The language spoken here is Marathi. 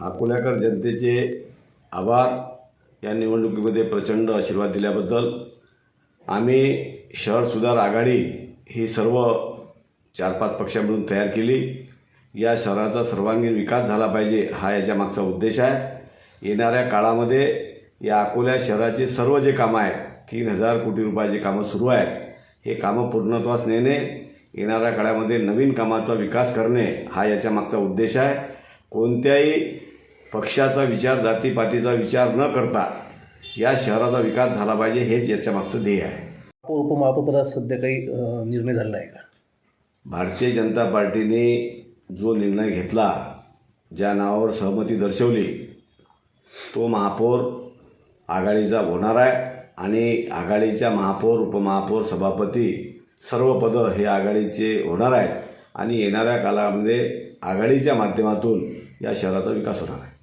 अकोल्याकर जनतेचे आभार। या निवडणुकीमध्ये प्रचंड आशीर्वाद दिल्याबद्दल। आम्ही शहर सुधार आघाडी ही सर्व 4-5 पक्षांमधून तयार केली। या शहराचा सर्वांगीण विकास झाला पाहिजे हा याच्या मागचा उद्देश आहे। येणाऱ्या काळामध्ये या अकोला शहराचे सर्व जे कामं आहेत 3000 कोटी रुपयाचे कामं सुरू आहेत, हे कामं पूर्णत्वास नेणे, येणाऱ्या काळामध्ये नवीन कामाचा विकास करणे हा याच्या मागचा उद्देश आहे। कोणत्याही पक्षाचा विचार, जातीपातीचा विचार न करता या शहराचा विकास झाला पाहिजे हेच याच्या मागचं ध्येय आहे। उपमहापौरपदात सध्या काही निर्णय झाला आहे का? भारतीय जनता पार्टीने जो निर्णय घेतला, ज्या नावावर सहमती दर्शवली, तो महापौर आघाडीचा होणार आहे आणि आघाडीच्या महापौर, उपमहापौर, सभापती सर्व पदं हे आघाडीचे होणार आहेत आणि येणाऱ्या काळामध्ये आघाडीच्या माध्यमातून या शहराचा विकास होणार आहे।